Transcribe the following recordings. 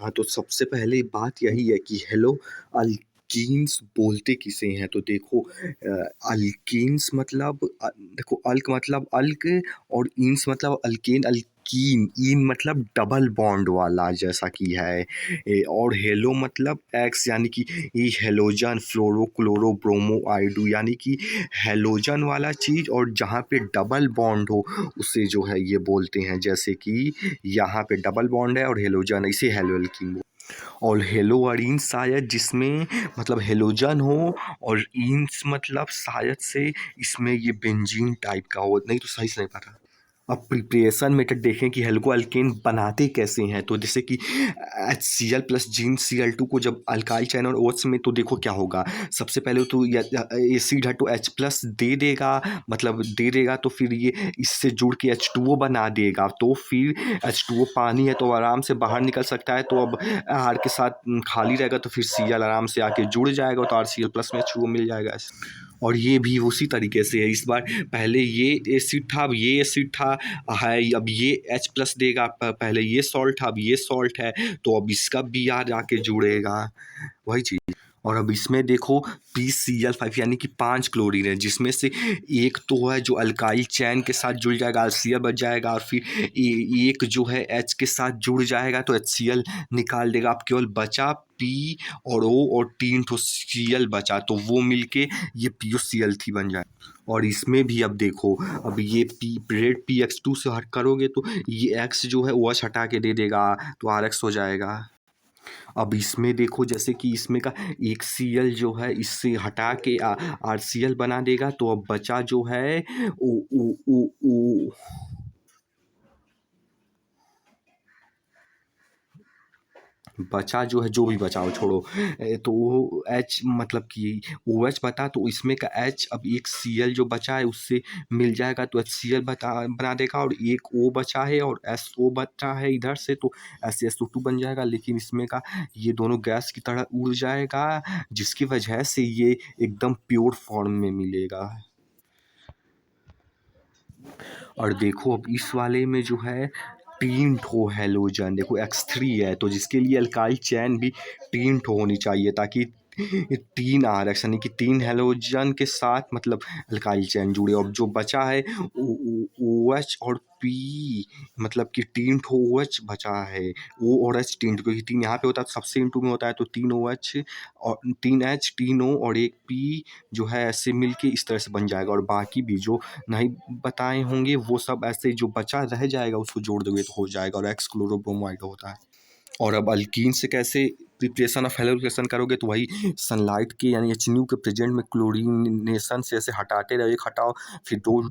हाँ, तो सबसे पहले बात यही है कि हेलो अल्कीन्स बोलते किसे हैं? तो देखो अल्कीन्स मतलब देखो अल्क मतलब अल्क और ईन्स मतलब अल्केन, अल्कीन, ईन मतलब डबल बॉन्ड वाला जैसा कि है। और हेलो मतलब एक्स यानी कि ये हेलोजन, फ्लोरो, क्लोरो, ब्रोमो, आयोडो यानी कि हेलोजन वाला चीज़ और जहाँ पे डबल बॉन्ड हो उसे जो है ये बोलते हैं। जैसे कि यहाँ पे डबल बॉन्ड है और हेलोजन इसे हेलो एल्कीन और हेलोअरीन शायद जिसमें मतलब हेलोजन हो और ईन्स मतलब शायद से इसमें ये बेंजीन टाइप का हो, नहीं तो सही से नहीं पता। अब प्रिपरेशन मेथड देखें कि हेल्को अल्केन बनाते कैसे हैं। तो जैसे कि HCl प्लस जीन Cl2 को जब अल्काइल चैन और OH में तो देखो क्या होगा। सबसे पहले तो एसिड है तो H प्लस दे देगा, मतलब दे देगा तो फिर ये इससे जुड़ के H2O बना देगा। तो फिर H2O पानी है तो आराम से बाहर निकल सकता है। तो अब आर के साथ खाली रहेगा तो फिर Cl आराम से आके जुड़ जाएगा तो RCl प्लस में H2O मिल जाएगा। और ये भी उसी तरीके से है। इस बार पहले ये एसिड था, अब ये एसिड था है, अब ये H प्लस देगा। पहले ये सॉल्ट था, अब ये सॉल्ट है, तो अब इसका बी आर जाके जुड़ेगा, वही चीज़। और अब इसमें देखो PCl5 यानी कि 5 क्लोरीन है, जिसमें से एक तो है जो अल्काइल चैन के साथ जुड़ जाएगा, HCl बच जाएगा, और फिर एक जो है H के साथ जुड़ जाएगा तो HCl निकाल देगा। अब केवल बचा P और O और 3 ठो Cl बचा, तो वो मिलके ये PuCl3 बन जाए। और इसमें भी अब देखो, अब ये रेड PX2 से हट करोगे तो ये X जो है OH हटा के दे देगा तो RX हो जाएगा। अब इसमें देखो जैसे कि इसमें का एक Cl जो है इससे हटा के RCl बना देगा, तो अब बचा जो है ओ बचा जो है, जो भी बचा हो छोड़ो। तो वो H मतलब कि OH बता तो इसमें का H अब एक Cl जो बचा है उससे मिल जाएगा तो HCl बना देगा, और एक O बचा है और SO बचा है इधर से तो SaSO2 बन जाएगा। लेकिन इसमें का ये दोनों गैस की तरह उड़ जाएगा, जिसकी वजह से ये एकदम प्योर फॉर्म में मिलेगा। और देखो अब इस वाले में जो है 3 ठो हैलोजन, देखो X3 है तो जिसके लिए अल्काइल चैन भी 3 ठो होनी चाहिए, ताकि 3 RX यानी कि 3 हैलोजन के साथ मतलब अल्काइल चैन जुड़े। अब जो बचा है OH और P मतलब कि 3 ठो OH बचा है, O और H 3 ठो, क्योंकि 3 यहाँ पे होता है तो सबसे इंटू में होता है, तो 3 OH और 3 H 3 O और 1 P जो है ऐसे मिलके इस तरह से बन जाएगा। और बाकी भी जो नहीं बताए होंगे वो सब ऐसे जो बचा रह जाएगा उसको जोड़ दोगे तो हो जाएगा, और एक्स क्लोरोब्रोमाइड होता है। और अब अल्कीन से कैसे प्रिपरेशन ऑफ हेलोरेशन करोगे, तो वही सनलाइट के यानी HNU के प्रेजेंट में क्लोरीनेशन से ऐसे हटाते रहो, एक हटाओ फिर दो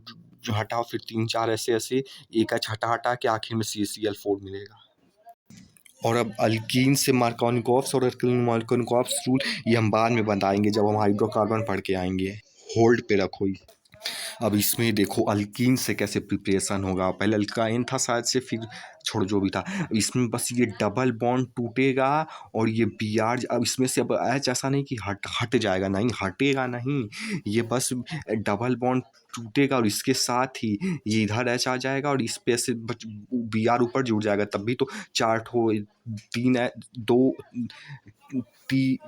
जो हटाओ फिर 3-4 ऐसे ऐसे एक H हटा हटा के आखिर में CaCl4 मिलेगा। और अब अल्कीन से मार्कोनिकॉफ्स और मार्कोनिकॉफ्स रूल ये हम बाद में बताएंगे जब हम हाइड्रोकार्बन पढ़ के आएंगे। होल्ड पे रखो ही। अब इसमें देखो अल्कीन से कैसे प्रिपरेशन होगा। पहले अल्काइन था शायद से, फिर छोड़ जो भी था, इसमें बस ये डबल बॉन्ड टूटेगा और ये Br अब इसमें से अब H ऐसा नहीं कि हट हट जाएगा, नहीं हटेगा नहीं, ये बस डबल बॉन्ड टूटेगा और इसके साथ ही ये इधर H आ जाएगा और इस पे से Br ऊपर जुड़ जाएगा। तब भी तो 4 ठो 3 2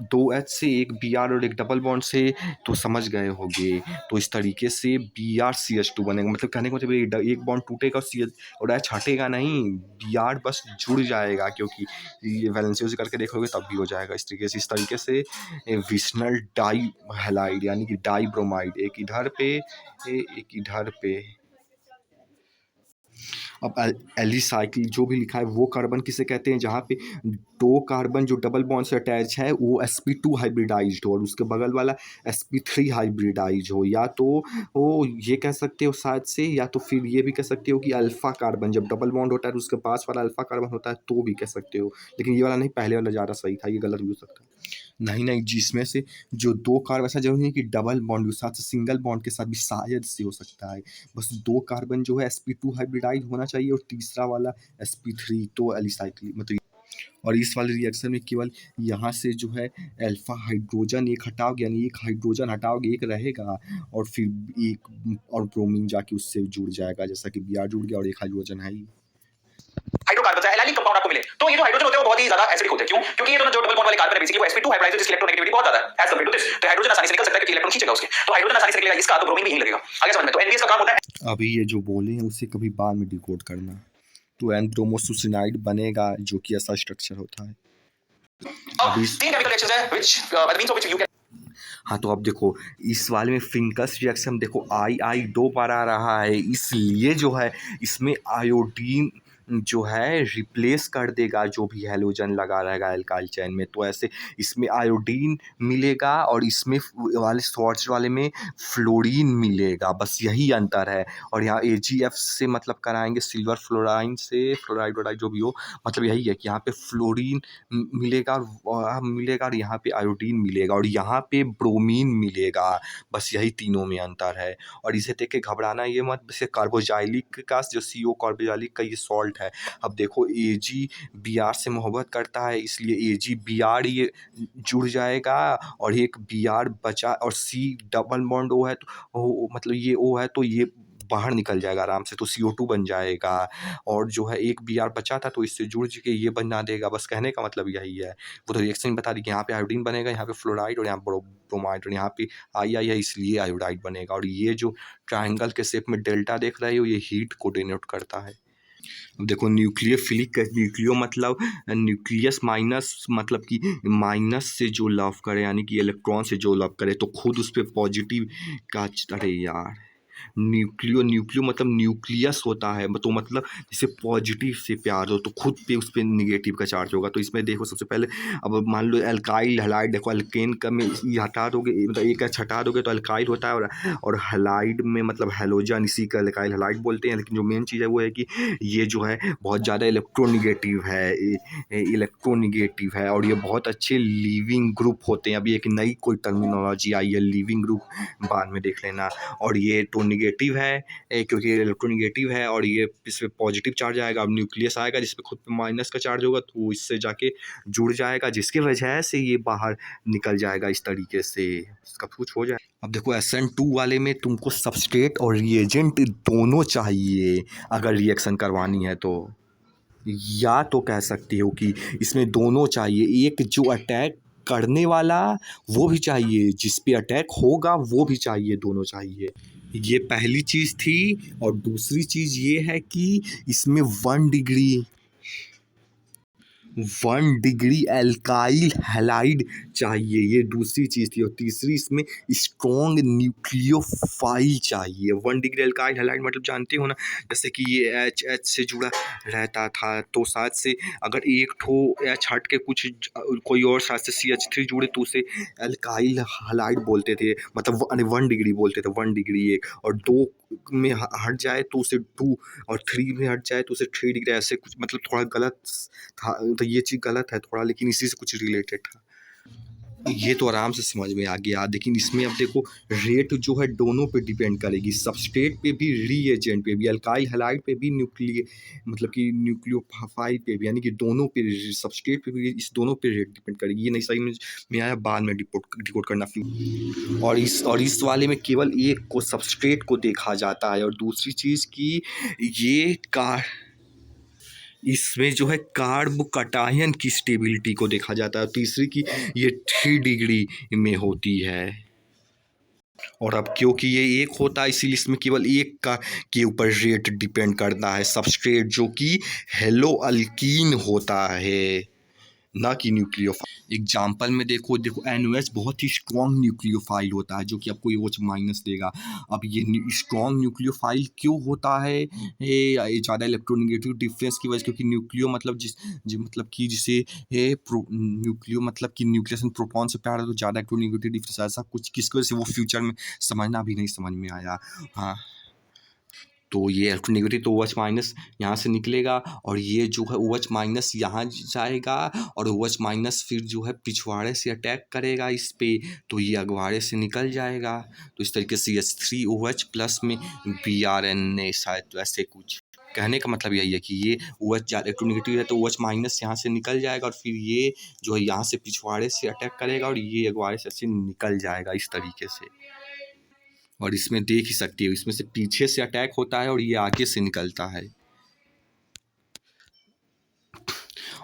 दो H से एक Br और एक डबल बॉन्ड से, तो समझ गए होंगे। तो इस तरीके से BrCH2 बनेगा, मतलब कहने का मतलब एक बॉन्ड टूटेगा और H हटेगा नहीं, Br बस जुड़ जाएगा, क्योंकि ये वैलेंसी से करके देखोगे तब भी हो जाएगा। इस तरीके से विशनल डाई हैलाइड यानी कि डाई ब्रोमाइड, एक इधर पे एक इधर पे। अब एलिसाइक्लिक जो भी लिखा है वो कार्बन किसे कहते हैं, जहाँ पे 2 कार्बन जो डबल बॉन्ड से अटैच है वो sp2 हाइब्रिडाइज्ड हो और उसके बगल वाला sp3 हाइब्रिडाइज हो। या तो वो ये कह सकते हो शायद से, या तो फिर ये भी कह सकते हो कि अल्फा कार्बन जब डबल बॉन्ड होता है तो उसके पास वाला अल्फा कार्बन होता है, तो भी कह सकते हो। लेकिन ये वाला नहीं, पहले वाला ज़्यादा सही था, ये गलत भी हो सकता है। नहीं नहीं, जिसमें से जो 2 कार्बन, ऐसा जरूरी नहीं कि डबल बॉन्ड के साथ सिंगल बॉन्ड के साथ भी शायद से हो सकता है। बस 2 कार्बन जो है sp2 हाइब्रिडाइज होना चाहिए और तीसरा वाला sp3, तो एलिसाइक्लिक मतलब। और इस वाले रिएक्शन में केवल यहाँ से जो है अल्फा हाइड्रोजन एक हटाओगे, यानी एक हाइड्रोजन हटाओगे एक रहेगा, और फिर एक और ब्रोमीन जाके उससे जुड़ जाएगा, जैसा कि Br जुड़ गया और एक हाइड्रोजन है ही। कार्बन है एलाइलिक कंपाउंड आपको मिले, तो ये जो हाइड्रोजन होते हैं वो बहुत ही ज्यादा एसिडिक होते हैं। क्यों? क्योंकि ये दोनों जो डबल बॉन्ड वाले कार्बन है बेसिकली वो sp2 हाइब्रिडाइज जिसकी इलेक्ट्रोनेगेटिविटी बहुत ज्यादा है एज कंपेयर टू दिस, तो हाइड्रोजन आसानी से निकल सकता है क्योंकि इलेक्ट्रॉन खींचेगा उसके, तो हाइड्रोजन आसानी से निकलेगा इसका, तो ब्रोमीन भी यहीं लगेगा। आगे समझ में, तो एनबीएस का काम होता है अभी ये जो बोले हैं उसे कभी बाद में डिकोड करना। तो एन ब्रोमोसुसिनाइड बनेगा जो कि ऐसा स्ट्रक्चर होता है। अभी तीन केमिकल रिएक्शंस है which by the means of which you can. हाँ, तो अब देखो इस वाले में फिंकस रिएक्शन देखो आई दो बार आ रहा है, इसलिए जो है इसमें आयोडीन जो है रिप्लेस कर देगा जो भी हैलोजन लगा रहेगा एल्काइल चैन में। तो ऐसे इसमें आयोडीन मिलेगा और इसमें वाले स्वार्च वाले में फ्लोरीन मिलेगा, बस यही अंतर है। और यहाँ AgF से मतलब कराएंगे सिल्वर फ्लोराइन से, फ्लोराइड वोराइड जो भी हो, मतलब यही है कि यहाँ पे फ्लोरीन मिलेगा और यहाँ पे आयोडीन मिलेगा और यहाँ पे ब्रोमीन मिलेगा, बस यही तीनों में अंतर है। और इसे देख के घबराना ये मत, जैसे कार्बोजाइलिक का जो CO कार्बोजाइलिक का ये सॉल्ट है। अब देखो AgBr से मोहब्बत करता है इसलिए AgBr ये जुड़ जाएगा और एक Br बचा और C डबल बॉन्ड O है तो मतलब ये O है तो ये बाहर निकल जाएगा आराम से, तो CO2 बन जाएगा। और जो है एक Br बचा था तो इससे जुड़ के ये बना देगा, बस कहने का मतलब यही है। वो तो रिएक्शन बता दी कि यहाँ पे आयोडीन बनेगा, यहाँ पे फ्लोराइड और यहाँ ब्रोमाइड और यहाँ पे आई है इसलिए आयोडाइड बनेगा। और ये जो ट्रायंगल के शेप में डेल्टा देख रहे हो ये हीट को डिनोट करता है। अब देखो न्यूक्लियोफिलिक, न्यूक्लियो मतलब न्यूक्लियस माइनस, मतलब कि माइनस से जो लव करे यानी कि इलेक्ट्रॉन से जो लव करे तो खुद उस पर पॉजिटिव का, अरे यार न्यूक्लियो मतलब न्यूक्लियस होता है, तो मतलब जैसे पॉजिटिव से प्यार हो तो खुद पे उस पर निगेटिव का चार्ज होगा। तो इसमें देखो सबसे पहले अब मान लो एल्काइल हलाइड, देखो अल्केन का में ये हटा दोगे मतलब एक एच हटा दोगे तो अल्काइल होता है, और हलाइड में मतलब हैलोजन, इसी का एल्काइल हलाइड बोलते हैं। लेकिन जो मेन चीज़ है वो है कि ये जो है बहुत ज़्यादा इलेक्ट्रोनिगेटिव है और ये बहुत अच्छे लिविंग ग्रुप होते हैं। अभी एक नई कोई टर्मिनोलॉजी आई है लिविंग ग्रुप, बाद में देख लेना। और ये तो निगेटिव है क्योंकि ये इलेक्ट्रोनिगेटिव है और ये इस पर पॉजिटिव चार्ज आएगा। अब न्यूक्लियस आएगा जिस पे खुद पे माइनस का चार्ज होगा तो वो इससे जाके जुड़ जाएगा, जिसकी वजह से ये बाहर निकल जाएगा इस तरीके से, इसका कुछ हो जाए। अब देखो SN2 वाले में तुमको सबस्ट्रेट और रिएजेंट दोनों चाहिए अगर रिएक्शन करवानी है तो, या तो कह सकती हो कि इसमें दोनों चाहिए, एक जो अटैक करने वाला वो भी चाहिए, जिस पे अटैक होगा वो भी चाहिए, दोनों चाहिए। ये पहली चीज़ थी। और दूसरी चीज़ ये है कि इसमें 1 डिग्री एल्काइल हैलाइड चाहिए, ये दूसरी चीज़ थी। और तीसरी इसमें स्ट्रॉन्ग न्यूक्लियोफाइल चाहिए। 1 डिग्री एल्काइल हैलाइड मतलब जानते हो ना, जैसे कि ये H से जुड़ा रहता था तो साथ से अगर एक ठो H हट के कुछ कोई और साथ से CH3 जुड़े तो उसे एल्काइल हैलाइड बोलते थे, मतलब 1 डिग्री बोलते थे, 1 डिग्री एक, और 2 में हट जाए तो उसे 2, और 3 में हट जाए तो उसे 3 डिग्री, ऐसे कुछ मतलब थोड़ा गलत था। तो ये चीज़ गलत है थोड़ा, लेकिन इसी से कुछ रिलेटेड था। ये तो आराम से समझ में आ गया। लेकिन इसमें अब देखो रेट जो है दोनों पे डिपेंड करेगी, सबस्ट्रेट पे भी, रिएजेंट पे भी, अल्काइल हैलाइड पे भी, मतलब कि न्यूक्लियोफाइल पे भी, यानी कि दोनों पे, सबस्ट्रेट पे भी, इस दोनों पे रेट डिपेंड करेगी। ये नहीं सही में आया, बाद में डिकोड करना फिर। और इस वाले में केवल एक को सबस्ट्रेट को देखा जाता है। और दूसरी चीज़ की ये इसमें जो है कार्ब कटायन की स्टेबिलिटी को देखा जाता है। तीसरी की ये 3 डिग्री में होती है। और अब क्योंकि ये एक होता है इसीलिए इसमें केवल एक का के ऊपर रेट डिपेंड करता है, सबस्ट्रेट जो कि हेलो अल्कीन होता है, ना कि न्यूक्लियोफाइल। एग्जाम्पल में देखो NOH बहुत ही स्ट्रॉन्ग न्यूक्लियोफाइल होता है जो कि आपको OH माइनस देगा। अब ये स्ट्रॉन्ग न्यूक्लियोफाइल क्यों होता है, ये ज़्यादा इलेक्ट्रोनेगेटिव डिफरेंस की वजह, क्योंकि न्यूक्लियो मतलब मतलब कि जिसे न्यूक्लियो मतलब कि न्यूक्लियस में प्रोटॉन से प्यार है तो ज़्यादा इलेक्ट्रोनेगेटिव डिफरेंस, ऐसा कुछ किसकी वजह से वो फ्यूचर में समझना भी नहीं समझ में आया। हाँ, तो ये इलेक्ट्रोनेगेटिव तो OH माइनस यहाँ से निकलेगा और ये जो है OH माइनस यहाँ जाएगा और OH माइनस फिर जो है पिछवाड़े से अटैक करेगा इस पे, तो ये अगवाड़े से निकल जाएगा। तो इस तरीके से CH3OH प्लस में BRNA, शायद वैसे कुछ कहने का मतलब यही है कि ये OH ज़्यादा इलेक्ट्रोनेगेटिव है तो OH माइनस यहाँ से निकल जाएगा और फिर ये जो है यहाँ से पिछवाड़े से अटैक करेगा और ये अगवाड़े से ऐसे निकल जाएगा इस तरीके से। और इसमें देख ही सकती हो इसमें से पीछे से अटैक होता है और ये आगे से निकलता है।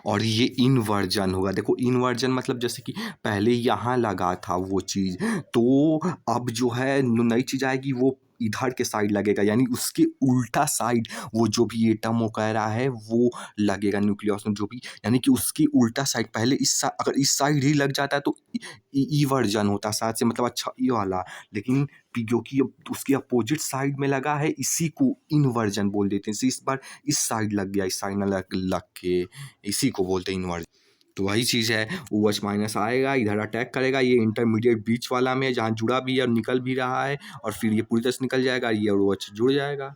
और ये इन्वर्जन होगा। देखो इन्वर्जन मतलब जैसे कि पहले यहाँ लगा था वो चीज़, तो अब जो है नई चीज़ आएगी वो इधर के साइड लगेगा, यानी उसके उल्टा साइड वो जो भी एटम वो कह रहा है वो लगेगा न्यूक्लियस में जो भी, यानी कि उसकी उल्टा साइड पहले अगर इस साइड ही लग जाता है तो इवर्जन होता साथ से, मतलब अच्छा ये वाला। लेकिन क्योंकि अब उसकी अपोजिट साइड में लगा है इसी को इन्वर्जन बोल देते हैं। इस बार इस साइड लग गया, इस साइड में लग के इसी को बोलते हैं इन्वर्जन। तो वही चीज़ है, OH माइनस आएगा इधर अटैक करेगा, ये इंटरमीडिएट बीच वाला में जहाँ जुड़ा भी है और निकल भी रहा है, और फिर ये पूरी तरह से निकल जाएगा, ये और OH जुड़ जाएगा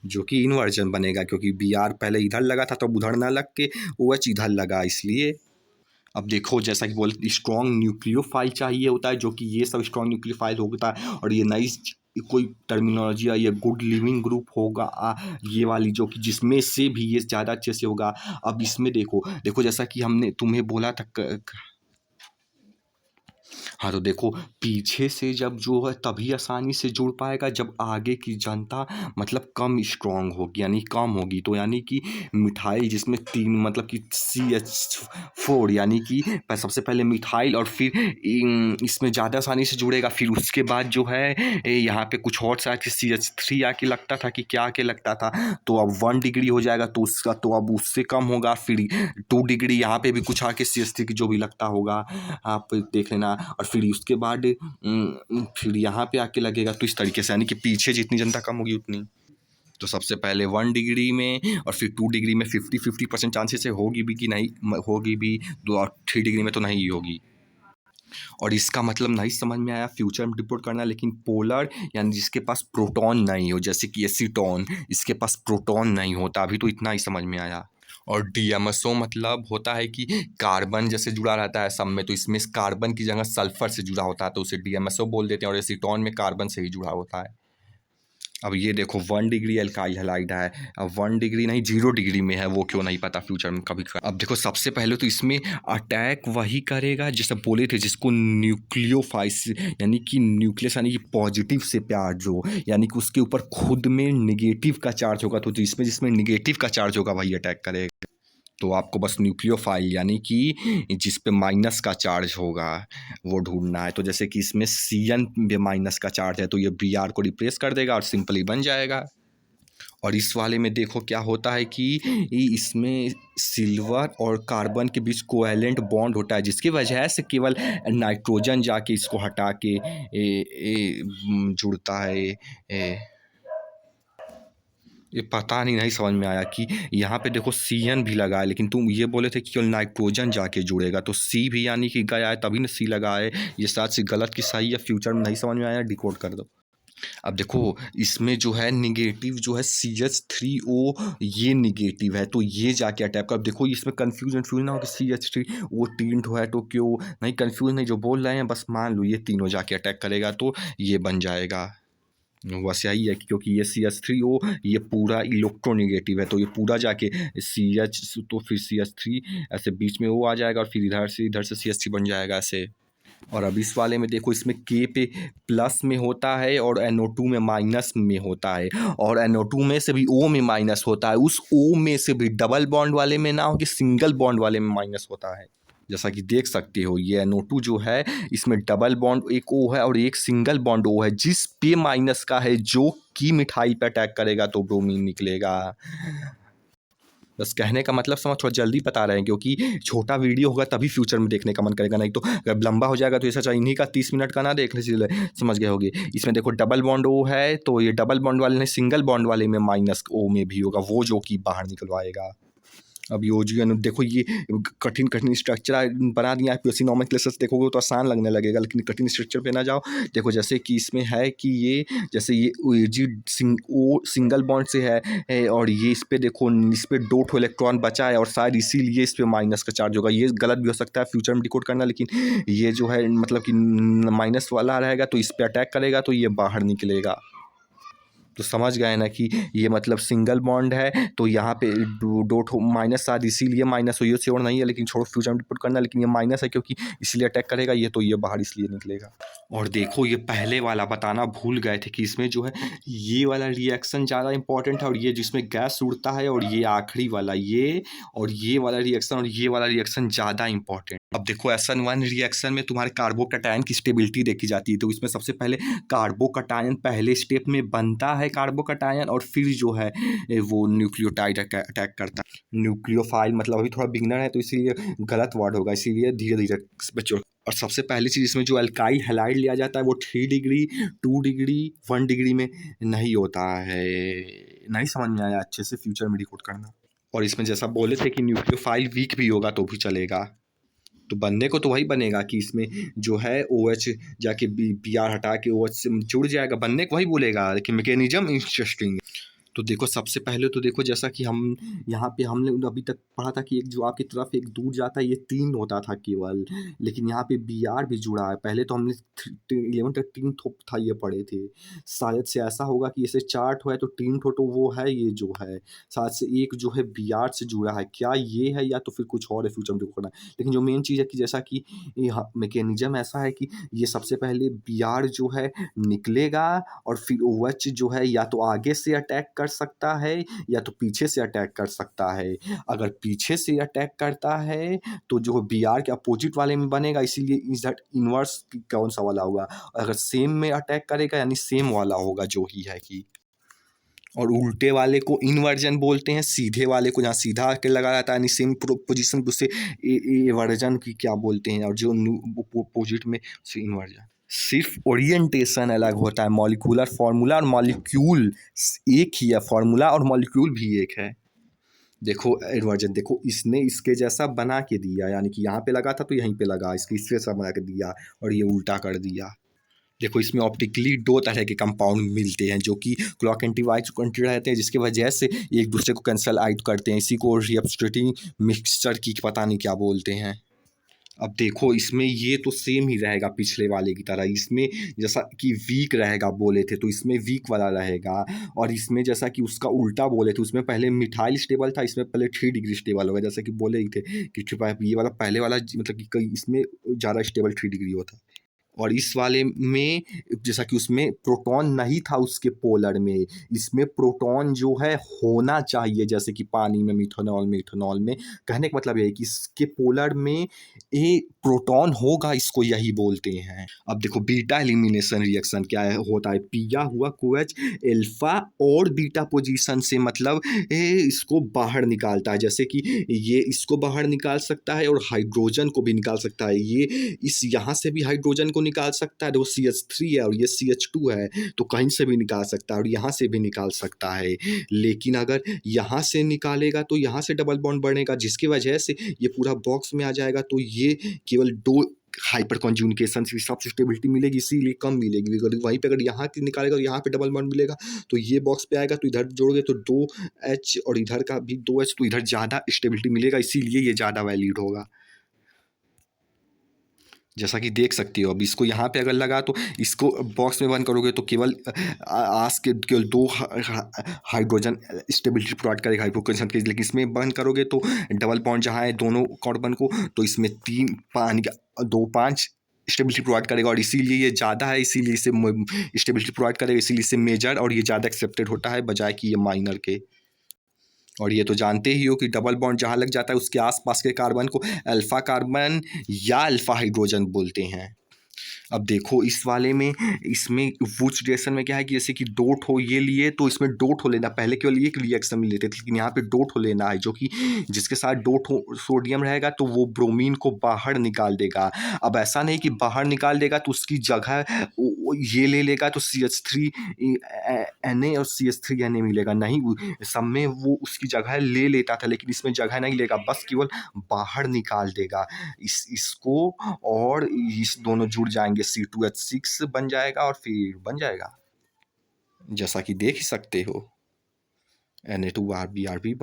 जो कि इन्वर्जन बनेगा, क्योंकि Br पहले इधर लगा था तो उधर ना लग के OH इधर लगा इसलिए। अब देखो जैसा कि बोलते स्ट्रॉन्ग न्यूक्लियोफाइल चाहिए होता है, जो कि ये सब स्ट्रॉन्ग न्यूक्लियोफाइल होता है, और ये नई कोई टर्मिनोलॉजी है, ये गुड लिविंग ग्रुप होगा ये वाली, जो कि जिसमें से भी ये ज़्यादा अच्छे से होगा। अब इसमें देखो जैसा कि हमने तुम्हें बोला था हाँ, तो देखो पीछे से जब जो है तभी आसानी से जुड़ पाएगा जब आगे की जनता मतलब कम स्ट्रॉन्ग होगी, यानी कम होगी। तो यानी कि मिथाइल जिसमें 3 मतलब कि CH4, यानी कि सबसे पहले मिथाइल और फिर इसमें ज़्यादा आसानी से जुड़ेगा। फिर उसके बाद जो है यहाँ पे कुछ और शायद CH3 आके लगता था कि क्या आके लगता था, तो अब 1 डिग्री हो जाएगा, तो उसका तो अब उससे कम होगा। फिर 2 डिग्री यहाँ पे भी कुछ आके CH3 की जो भी लगता होगा आप देख लेना, और फिर उसके बाद फिर यहाँ पे आके लगेगा। तो इस तरीके से यानी कि पीछे जितनी जनता कम होगी उतनी, तो सबसे पहले 1 डिग्री में और फिर 2 डिग्री में 50% चांसेस है होगी भी कि नहीं होगी भी, 2 और 3 डिग्री में तो नहीं होगी। और इसका मतलब नहीं समझ में आया, फ्यूचर में रिपोर्ट करना। लेकिन पोलर यानी जिसके पास प्रोटॉन नहीं हो, जैसे कि एसीटोन, इसके पास प्रोटॉन नहीं होता, अभी तो इतना ही समझ में आया। और DMSO मतलब होता है कि कार्बन जैसे जुड़ा रहता है सब में, तो इसमें कार्बन की जगह सल्फर से जुड़ा होता है तो उसे DMSO बोल देते हैं, और एसीटोन में कार्बन से ही जुड़ा होता है। अब ये देखो 1 डिग्री एल्काइल हैलाइड है, अब 1 डिग्री नहीं 0 डिग्री में है, वो क्यों नहीं पता, फ्यूचर में कभी अब देखो सबसे पहले तो इसमें अटैक वही करेगा जैसे बोले थे, जिसको न्यूक्लियोफाइस यानी कि न्यूक्लियस यानी कि पॉजिटिव से चार्ज हो, यानी कि उसके ऊपर खुद में निगेटिव का चार्ज होगा, तो जिसमें निगेटिव का चार्ज होगा वही अटैक करेगा। तो आपको बस न्यूक्लियोफाइल यानी कि जिस पे माइनस का चार्ज होगा वो ढूंढना है। तो जैसे कि इसमें CN पे माइनस का चार्ज है तो ये Br को रिप्लेस कर देगा और सिंपली बन जाएगा। और इस वाले में देखो क्या होता है कि इसमें सिल्वर और कार्बन के बीच कोवैलेंट बॉन्ड होता है, जिसकी वजह से केवल नाइट्रोजन जाके इसको हटा के जुड़ता है। ये पता नहीं समझ में आया कि यहाँ पे देखो CN भी लगा है, लेकिन तुम ये बोले थे कि केवल नाइट्रोजन जाके जुड़ेगा, तो C भी यानी कि गया है तभी ना C लगा है। ये साथ से गलत की सही है, फ्यूचर में नहीं समझ में आया, डिकोड कर दो। अब देखो इसमें जो है निगेटिव जो है CH3O, ये निगेटिव है तो ये जाके अटैक कर। अब देखो इसमें कन्फ्यूजन ना हो कि CH3 वो 3 ठो है तो क्यों नहीं, कन्फ्यूज नहीं, जो बोल रहे हैं बस मान लो ये तीनों जाके अटैक करेगा तो ये बन जाएगा। बस यही है क्योंकि ये CH3O ये पूरा इलेक्ट्रोनेगेटिव है, तो ये पूरा जाके CH तो फिर CH3 ऐसे बीच में वो आ जाएगा, और फिर इधर से CH3 बन जाएगा ऐसे। और अब इस वाले में देखो इसमें K पे प्लस में होता है और NO2 में माइनस में होता है, और NO2 में से भी O में माइनस होता है, उस O में से भी डबल बॉन्ड वाले में ना हो कि सिंगल बॉन्ड वाले में माइनस होता है। जैसा कि देख सकते हो ये NO2 जो है इसमें डबल बॉन्ड एक O है और एक सिंगल बॉन्ड O है, जिस पे माइनस का है जो कि मिठाई पे अटैक करेगा तो ब्रोमीन निकलेगा। बस कहने का मतलब समझ, थोड़ा जल्दी बता रहे हैं क्योंकि छोटा वीडियो होगा तभी फ्यूचर में देखने का मन करेगा, नहीं तो अगर लंबा हो जाएगा तो ऐसा चाहिए इन्हीं का 30 मिनट का ना देखने से समझ गए होगे। इसमें देखो डबल बॉन्ड O है तो ये डबल बॉन्ड वाले नहीं सिंगल बॉन्ड वाले में माइनस O में भी होगा, वो जो कि बाहर निकलवाएगा। अब योजियन देखो ये कठिन स्ट्रक्चर बना दिया है, POC नॉमेनक्लेचर देखोगे तो आसान लगने लगेगा, लेकिन कठिन स्ट्रक्चर पे ना जाओ। देखो जैसे कि इसमें है कि ये जैसे ये O सिंगल बॉन्ड से है और ये इस पे देखो इस पे 2 ठो इलेक्ट्रॉन बचा है और शायद इसीलिए इस पे माइनस का चार्ज होगा। ये गलत भी हो सकता है, फ्यूचर में डिकोड करना, लेकिन ये जो है मतलब कि माइनस वाला रहेगा तो इस पे अटैक करेगा तो ये बाहर निकलेगा। तो समझ गए ना कि ये मतलब सिंगल बॉन्ड है, तो यहाँ पे दो ठो माइनस शायद इसीलिए माइनस हो, ये श्योर नहीं है लेकिन छोड़ो फ्यूचर में पुट करना, लेकिन ये माइनस है क्योंकि इसलिए अटैक करेगा ये, तो ये बाहर इसलिए निकलेगा। और देखो ये पहले वाला बताना भूल गए थे कि इसमें जो है ये वाला रिएक्शन ज़्यादा इंपॉर्टेंट है, और ये जिसमें गैस उड़ता है, और ये आखिरी वाला ये, और ये वाला रिएक्शन और ये वाला रिएक्शन ज़्यादा इंपॉर्टेंट। अब देखो SN1 रिएक्शन में तुम्हारे कार्बोकैटायन की स्टेबिलिटी देखी जाती है, तो इसमें सबसे पहले कार्बोकैटायन पहले स्टेप में बनता है कार्बोकैटायन, और फिर जो है वो न्यूक्लियोटाइड अटैक करता है। न्यूक्लियोफाइल मतलब अभी थोड़ा बिगनर है तो इसीलिए गलत वर्ड होगा, इसीलिए धीरे धीरे बच्चों। और सबसे पहली चीज़ इसमें जो अल्काइल हैलाइड लिया जाता है वो 3 डिग्री 2 डिग्री 1 डिग्री में नहीं होता है। नहीं समझ में आया अच्छे से, फ्यूचर में डिकोड करना। और इसमें जैसा बोले थे कि न्यूक्लियोफाइल वीक भी होगा तो भी चलेगा, तो बनने को तो वही बनेगा कि इसमें जो है OH जाके Br हटा के OH से जुड़ जाएगा, बनने को वही बोलेगा, लेकिन मैकेनिज्म इंटरेस्टिंग। तो देखो सबसे पहले तो देखो जैसा कि हम यहाँ पे हमने अभी तक पढ़ा था कि एक जो आपकी तरफ एक दूर जाता है ये 3 होता था केवल, लेकिन यहाँ पे Br भी जुड़ा है। पहले तो हमने 11 तक 3 ठो था ये पढ़े थे, शायद से ऐसा होगा कि जैसे 4 ठो है तो 3 ठो तो वो है ये जो है, शायद से एक जो है Br से जुड़ा है, क्या ये है या तो फिर कुछ और है, फ्यूचर में देखना है। लेकिन जो मेन चीज़ है कि जैसा कि मैकेनिज्म ऐसा है कि ये सबसे पहले Br जो है निकलेगा, और फिर OH जो है या तो आगे से अटैक कर सकता है या तो पीछे से अटैक कर सकता है। अगर पीछे से अटैक करता है तो जो Br के अपोजिट वाले में बनेगा, इसीलिए इनवर्स कौन सा वाला होगा। अगर सेम में अटैक करेगा यानी सेम वाला होगा जो ही है कि, और उल्टे वाले को इनवर्जन बोलते हैं, सीधे वाले को जहाँ सीधा आके लगा रहता है यानी सेम पोजीशन उसे एवर्जन की क्या बोलते हैं, और जो अपोजिट में उसे इनवर्जन। सिर्फ ओरिएंटेशन अलग होता है, मॉलिक्यूलर फार्मूला और मॉलिक्यूल एक ही है, फार्मूला और मॉलिक्यूल भी एक है। देखो इन्वर्जन, देखो इसने इसके जैसा बना के दिया, यानी कि यहाँ पे लगा था तो यहीं पे लगा, इसके इसके जैसा बना के दिया और ये उल्टा कर दिया। देखो इसमें ऑप्टिकली 2 तरह के कंपाउंड मिलते हैं जो कि क्लॉक एंटीवाइज रहते हैं, जिसकी वजह से एक दूसरे को कैंसल आउट करते हैं। इसी को रिएब्स्ट्रेटिंग मिक्सचर की पता नहीं क्या बोलते हैं। अब देखो इसमें ये तो सेम ही रहेगा पिछले वाले की तरह, इसमें जैसा कि वीक रहेगा बोले थे तो इसमें वीक वाला रहेगा, और इसमें जैसा कि उसका उल्टा बोले थे उसमें पहले मिथाइल स्टेबल था, इसमें पहले 3 डिग्री स्टेबल होगा, जैसे कि बोले ही थे कि ये वाला पहले वाला मतलब कि कई इसमें ज़्यादा स्टेबल 3 डिग्री होता है। और इस वाले में जैसा कि उसमें प्रोटॉन नहीं था उसके पोलर में, इसमें प्रोटॉन जो है होना चाहिए, जैसे कि पानी में मिथेनॉल में कहने का मतलब यह है कि इसके पोलर में ए प्रोटॉन होगा, इसको यही बोलते हैं। अब देखो बीटा एलिमिनेशन रिएक्शन क्या है होता है, पिया हुआ कोएच अल्फा और बीटा पोजीशन से मतलब इसको बाहर निकालता है, जैसे कि ये इसको बाहर निकाल सकता है और हाइड्रोजन को भी निकाल सकता है, ये इस यहाँ से भी हाइड्रोजन को निकाल सकता है, वो CH3 है और ये CH2 है, तो कहीं से भी निकाल सकता है और यहाँ से भी निकाल सकता है। लेकिन अगर यहाँ से निकालेगा तो यहाँ से डबल बॉन्ड बनेगा, जिसकी वजह से ये पूरा बॉक्स में आ जाएगा, तो ये केवल 2 हाइपर कॉन्जुगेशन से सबसे स्टेबिलिटी मिलेगी, इसीलिए कम मिलेगी। अगर वहीं पे अगर यहाँ की निकालेगा तो यहाँ पे डबल बॉन्ड मिलेगा, तो ये बॉक्स पे आएगा, तो इधर जोड़ोगे तो 2H और इधर का भी 2H, तो इधर ज़्यादा स्टेबिलिटी मिलेगा, इसीलिए ये ज़्यादा वैलिड होगा, जैसा कि देख सकते हो। अब इसको यहाँ पे अगर लगा तो इसको बॉक्स में बंद करोगे तो केवल आस के केवल 2 हाइड्रोजन स्टेबिलिटी प्रोवाइड करेगा हाइड्रोजन के, लेकिन इसमें बंद करोगे तो डबल बॉन्ड जहाँ है दोनों कार्बन को, तो इसमें 3 5 स्टेबिलिटी प्रोवाइड करेगा, और इसीलिए ये ज़्यादा है, इसीलिए इसे स्टेबिलिटी प्रोवाइड करेगा, इसीलिए इसे मेजर और ये ज़्यादा एक्सेप्टेड होता है बजाय कि ये माइनर के। और ये तो जानते ही हो कि डबल बॉन्ड जहाँ लग जाता है उसके आसपास के कार्बन को अल्फा कार्बन या अल्फा हाइड्रोजन बोलते हैं। अब देखो इस वाले में इसमें वुच रिएक्शन में क्या है कि जैसे कि 2 ठो ये लिए तो इसमें 2 ठो लेना, पहले केवल एक रिएक्शन में लेते थे लेकिन यहाँ पे 2 ठो लेना है, जो कि जिसके साथ 2 ठो सोडियम रहेगा तो वो ब्रोमीन को बाहर निकाल देगा। अब ऐसा नहीं कि बाहर निकाल देगा तो उसकी जगह ये ले लेगा तो CH3Na और CH3Na मिलेगा, नहीं सब में वो उसकी जगह ले लेता था, लेकिन इसमें जगह नहीं लेगा, बस केवल बाहर निकाल देगा इसको, और इस दोनों जुड़ जाएंगे, C2H6 बन जाएगा और फिर बन जाएगा, जैसा कि देख ही सकते हो Na2RBr भी